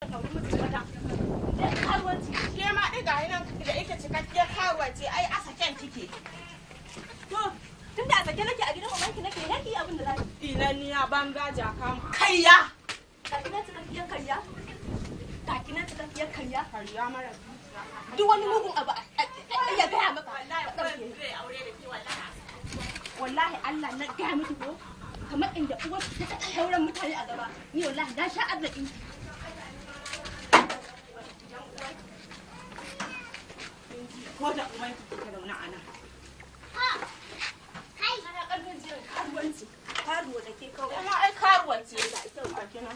Ke ma ɗiga nan da ita cikakkiyar karuwa ce ai a saken kike. To tunda a sake nake a gidan ubanki nake yaki abin da zaki. Ilaniya banza jaka kayya. Kina cikakkiyar kayya? Kina cikakkiyar kayya? Kayya mara. Duk wani mugun abu ya gaya maka. Wallahi Allah na gaya miki ko kamar inda uwar ta sauran mutane a gaba ni wallahi na sha arziki. Ko da ubanki kike zauna a nan. Ana ƙarfin jiran karuwanci. Karuwa da ke kawai. Kuma ai karuwa ce da ita ba kina.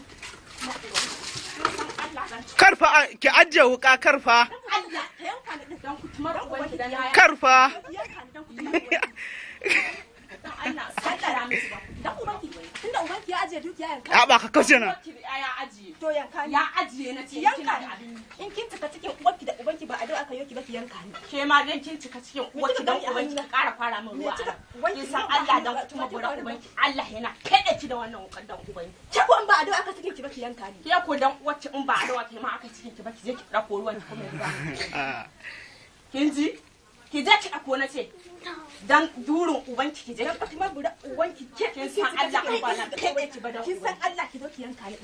Karfa ki ajiye wuka karfa. Allah ta yanka ni dan kutumar ubanki dan yaya. Karfa. Yanka ni dan kutumar ubanki. Dan Allah sakara miki ba. Dan ubanki tunda ubanki ya ajiye dukiya yanka. Ya ba ka kace na. Ya ajiye. To yanka ni. Ya ajiye na ce yanka ni. In kin cika cikin ubanki da ubanki ba a dau aka yoki ba ki yanka ni. Ke ma dan kin cika cikin uwarki dan ubanki ka ƙara fara min ruwa. Kin san Allah dan kuma bura ubanki. Allah yana kada ki da wannan wukan dan ubanki. Ke ko in ba a dau aka cikin ki ba ki yanka ni. Ke ko dan uwarki in ba a dawa kai ma aka cikin ki ba ki je ki dauko ruwan ki kuma ruwa. Kin ji? Ki je ki dauko na ce. Dan durin ubanki ki je ki kuma bura ubanki ke kin san Allah in ba na kada ki ba dan kin san Allah ki zo ki yanka ni.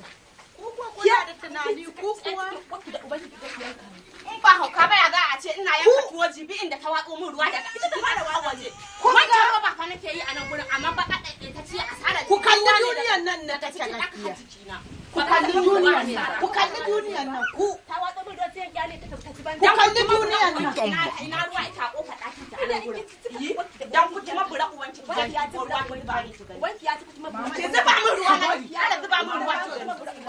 Ku kuwa kuna da tunani ku kuwa da ubanki ki zo ki yanka ni. in ba hauka ba ya za a ce ina yanka tuwo jibi inda ta watso min ruwa daga ita ta fara wa waje. Wancan roba fa nake yi a nan gurin amma ba kaɗai ta ce asara. Ku kalli duniyan nan na take gaskiya. Ku kalli duniyan nan. Ku kalli duniyan nan. Ku ta watso min ruwa sai kyale ta ci ban. Ku kalli duniyan nan. Ina ruwa ita kofar ɗakin ta a nan gurin. Dan ku kuma bura uwanki ba ya ci ruwa wani ba ni tuga. Wanki ya ci kuma Ki zuba min ruwa na ya zuba min ruwa.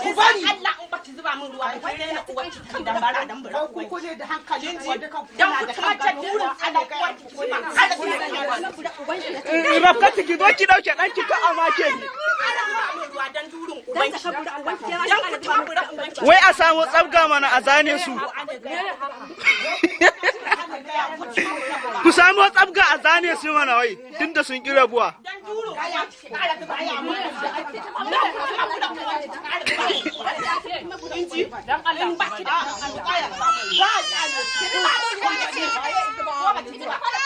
Ku bari. Allah in ba ki zuba min ruwa ba ki rena uwanki ta dan bara dan bura uwanki. Ku ne da hankali ku da kan Dan ku kuma ta durin Allah uwanki ki ma kada ki yi Rafkatu ki zo ki dauke ɗanki ka amake ni. Wai a samu tsabga mana a zane su. Ku samu tsabga a zane su mana wai tunda sun ƙi rabuwa.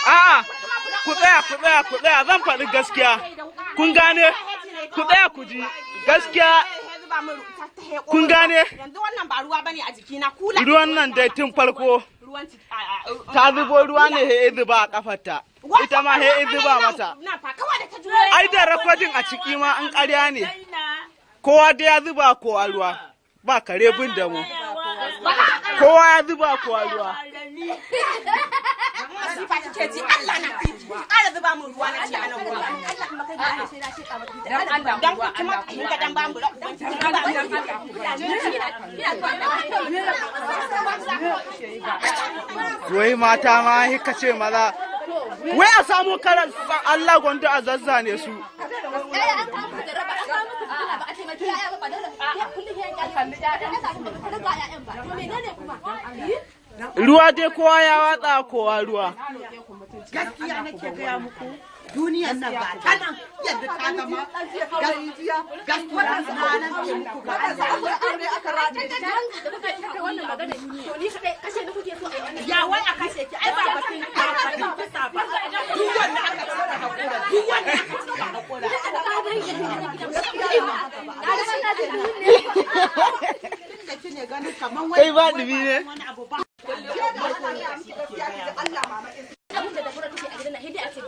A'a, ku tsaya zan faɗi gaskiya. Kun gane? Ku tsaya ku ji gaskiya. Kun gane? Yanzu wannan ba ruwa bane a jikina kula. Ruwan nan dai tun farko ta zubo ruwa ne he zuba a kafarta. Ita ma he zuba mata. Ai da rakodin a ciki ma an ƙarya ne. Kowa da ya zuba kowa ruwa. Ba kare bin da mu. Kowa ya zuba kowa ruwa. Masifa kike ji Allah na fiki. Ƙara zuba min ruwa na ci a nan gurin. Dan kuma kinga dan bamu Wai mata ma hika ce maza. Wai a samu karan Allah gwanda a zazzane su. Ruwa dai kowa ya watsa kowa ruwa. gaskiya nake gaya muku. Duniyan nan ba ta nan yadda ta gama gaskiya gaskiya na nan ke muku ga aure aka rade wannan magana to ni kadai kashe ni kuke so ya wai a kashe ki ai ba batun kisa ba. Duk wanda aka tsara hakura duk wanda aka tsara hakura. Kai ba ɗumi ne? abin da da fura take a gidan nan hidi ake